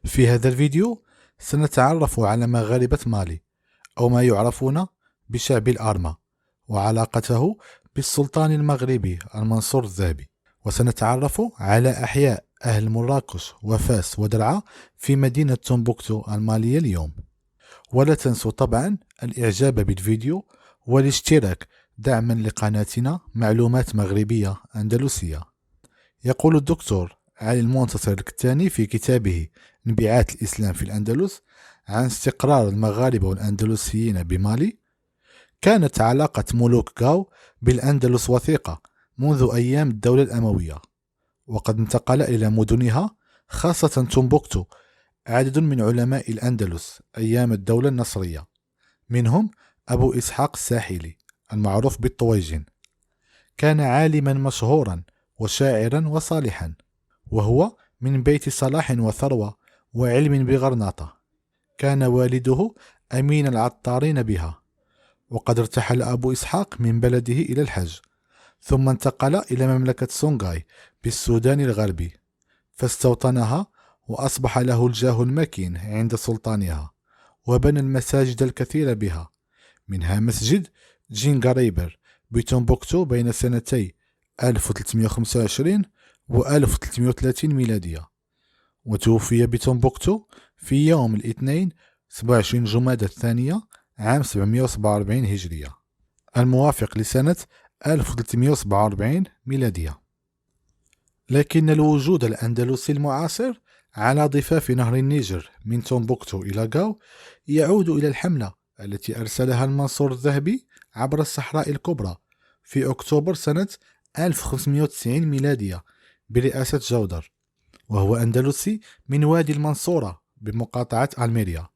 في هذا الفيديو سنتعرف على مغاربة مالي أو ما يعرفون بشعب الأرما وعلاقته بالسلطان المغربي المنصور الذهبي، وسنتعرف على أحياء أهل مراكش وفاس ودرعا في مدينة تومبوكتو المالية اليوم. ولا تنسوا طبعا الإعجاب بالفيديو والاشتراك دعما لقناتنا معلومات مغربية أندلسية. يقول الدكتور علي المنتصر الكتاني في كتابه انبعاث الإسلام في الأندلس عن استقرار المغاربة والأندلسيين بمالي: كانت علاقة ملوك غاو بالأندلس وثيقة منذ أيام الدولة الأموية، وقد انتقل إلى مدنها خاصة تومبوكتو عدد من علماء الأندلس أيام الدولة النصرية، منهم أبو إسحاق الساحلي المعروف بالطويجين. كان عالما مشهورا وشاعرا وصالحا، وهو من بيت صلاح وثروة وعلم بغرناطة. كان والده أمين العطارين بها، وقد ارتحل أبو إسحاق من بلده إلى الحج، ثم انتقل إلى مملكة سونغاي بالسودان الغربي فاستوطنها، وأصبح له الجاه المكين عند سلطانها، وبنى المساجد الكثيرة بها، منها مسجد جينغاريبر بتومبوكتو بين سنتي 1325 و 1330 ميلادية، وتوفي بتومبوكتو في يوم الاثنين 27 جمادى الثانية عام 747 هجرية الموافق لسنة 1347 ميلادية. لكن الوجود الأندلسي المعاصر على ضفاف نهر النيجر من تومبوكتو إلى غاو يعود إلى الحملة التي أرسلها المنصور الذهبي عبر الصحراء الكبرى في أكتوبر سنة 1590 ميلادية برئاسة جودر، وهو أندلسي من وادي المنصورة بمقاطعة ألميريا.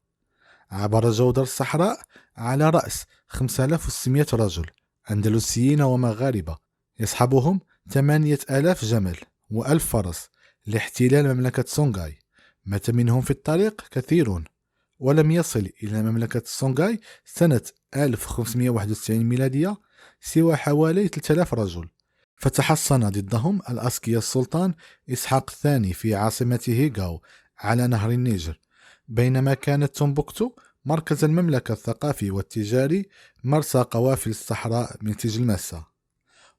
عبر جودر الصحراء على رأس 5600 رجل أندلسيين ومغاربة، يصحبهم 8000 جمل و1000 فرس لاحتلال مملكة سونغاي. مات منهم في الطريق كثيرون، ولم يصل إلى مملكة سونغاي سنة 1591 ميلادية سوى حوالي 3000 رجل، فتحصن ضدهم الأسكية السلطان إسحاق الثاني في عاصمته غاو على نهر النيجر، بينما كانت تومبوكتو مركز المملكة الثقافي والتجاري، مرسى قوافل الصحراء من تيج المسا.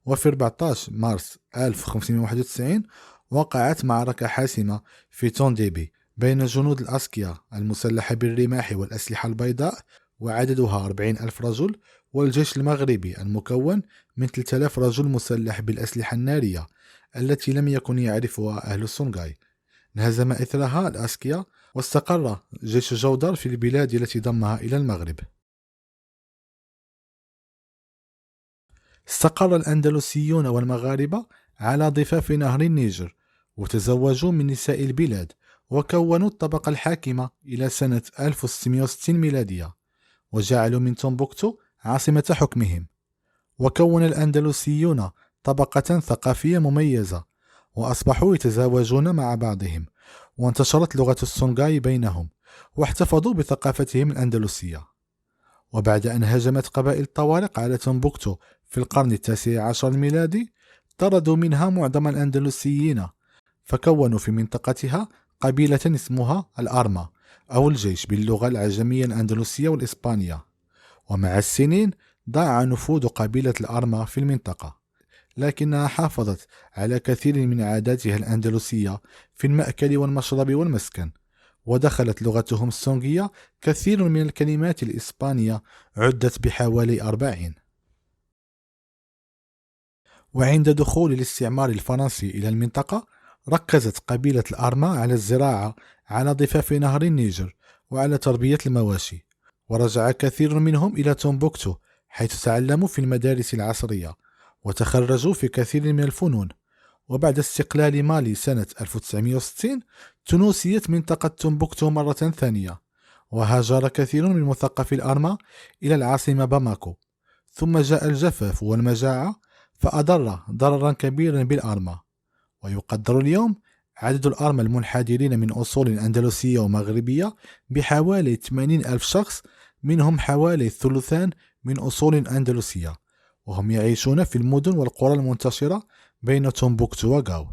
وفي 14 مارس 1591 وقعت معركة حاسمة في تونديبي بين جنود الأسكية المسلحة بالرماح والأسلحة البيضاء وعددها 40,000 رجل، والجيش المغربي المكون من 3000 رجل مسلح بالأسلحة النارية التي لم يكن يعرفها أهل سونغاي. انهزم إثرها الأسكية، واستقر جيش جودر في البلاد التي ضمها إلى المغرب. استقر الأندلسيون والمغاربة على ضفاف نهر النيجر، وتزوجوا من نساء البلاد، وكونوا الطبقة الحاكمة إلى سنة 1660 ميلادية، وجعلوا من تومبوكتو عاصمة حكمهم. وكون الأندلسيون طبقة ثقافية مميزة، وأصبحوا يتزاوجون مع بعضهم، وانتشرت لغة السونغاي بينهم، واحتفظوا بثقافتهم الأندلسية. وبعد أن هجمت قبائل الطوارق على تومبوكتو في القرن التاسع عشر الميلادي، طردوا منها معظم الأندلسيين، فكونوا في منطقتها قبيلة اسمها الأرما أو الجيش باللغة العجمية الأندلسية والإسبانية. ومع السنين ضاع نفوذ قبيلة الأرما في المنطقة، لكنها حافظت على كثير من عاداتها الأندلسية في المأكل والمشرب والمسكن، ودخلت لغتهم السونغية كثير من الكلمات الإسبانية، عدت بحوالي 40. وعند دخول الاستعمار الفرنسي إلى المنطقة، ركزت قبيلة الأرما على الزراعة على ضفاف نهر النيجر وعلى تربية المواشي، ورجع كثير منهم إلى تومبوكتو حيث تعلموا في المدارس العصرية وتخرجوا في كثير من الفنون. وبعد استقلال مالي سنة 1960 تنوسيت منطقة تومبوكتو مرة ثانية، وهاجر كثير من مثقفي الأرما إلى العاصمة باماكو. ثم جاء الجفاف والمجاعة فأضر ضررا كبيرا بالأرما، ويقدر اليوم عدد الأرما المنحدرين من أصول أندلسية ومغربية بحوالي 80,000 شخص، منهم حوالي الثلثان من أصول أندلسية، وهم يعيشون في المدن والقرى المنتشرة بين تومبوكتو وغاو.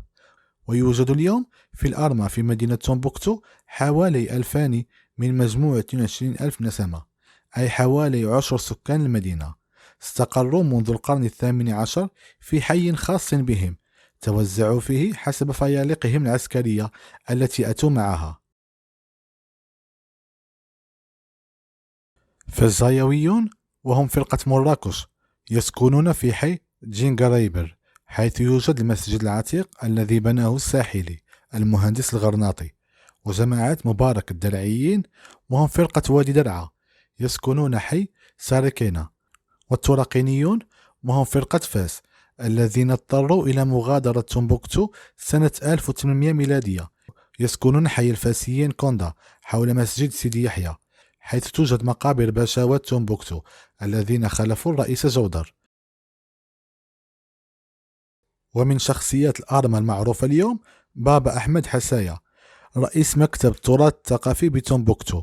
ويوجد اليوم في الأرما في مدينة تومبوكتو حوالي 2000 من مجموع 22 ألف نسمة، أي حوالي 10 سكان المدينة. استقروا منذ القرن الثامن عشر في حي خاص بهم، توزعوا فيه حسب فيالقهم العسكرية التي أتوا معها. فالزايويون وهم فرقة مراكش يسكنون في حي جينغريبر، حيث يوجد المسجد العتيق الذي بناه الساحلي المهندس الغرناطي. وجماعة مبارك الدرعيين وهم فرقة وادي درعا يسكنون حي ساركينا. والتراقينيون وهم فرقة فاس الذين اضطروا إلى مغادرة تومبوكتو سنة 1800 ميلادية، يسكنون حي الفاسيين كوندا حول مسجد سيدي يحيى، حيث توجد مقابر باشوات تومبوكتو الذين خلفوا الرئيس جودر. ومن شخصيات الأرمى المعروفة اليوم بابا أحمد حسايا رئيس مكتب التراث الثقافي بتومبوكتو،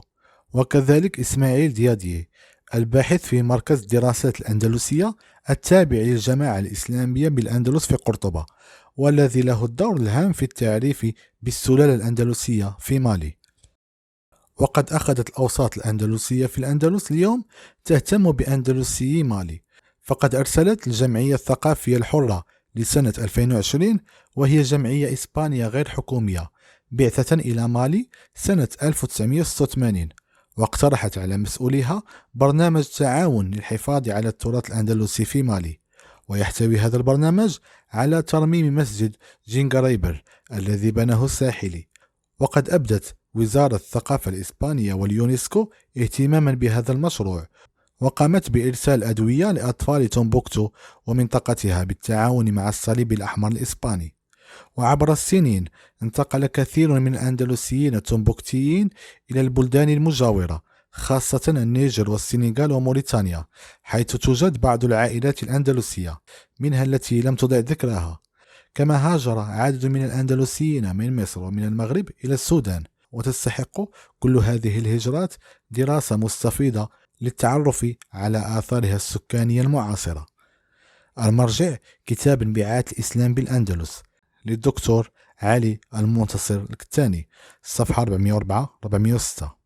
وكذلك إسماعيل دياديي الباحث في مركز الدراسات الأندلسية التابع للجماعة الإسلامية بالأندلس في قرطبة، والذي له الدور الهام في التعريف بالسلالة الأندلسية في مالي. وقد أخذت الأوساط الأندلسية في الأندلس اليوم تهتم بأندلسي مالي، فقد أرسلت الجمعية الثقافية الحرة لسنة 2020، وهي جمعية إسبانية غير حكومية، بعثة إلى مالي سنة 1986، واقترحت على مسؤوليها برنامج تعاون للحفاظ على التراث الأندلسي في مالي. ويحتوي هذا البرنامج على ترميم مسجد جينغريبر الذي بناه الساحلي. وقد أبدت وزارة الثقافة الإسبانية واليونسكو اهتماما بهذا المشروع، وقامت بإرسال أدوية لأطفال تومبوكتو ومنطقتها بالتعاون مع الصليب الأحمر الإسباني. وعبر السنين انتقل كثير من الأندلسيين التومبوكتيين إلى البلدان المجاورة، خاصة النيجر والسنغال وموريتانيا، حيث توجد بعض العائلات الأندلسية منها التي لم تضع ذكرها. كما هاجر عدد من الأندلسيين من مصر ومن المغرب إلى السودان، وتستحق كل هذه الهجرات دراسة مستفيضة للتعرف على آثارها السكانية المعاصرة. المرجع كتاب انبعاث الإسلام بالأندلس للدكتور علي المنتصر الكتاني، صفحة 404-406.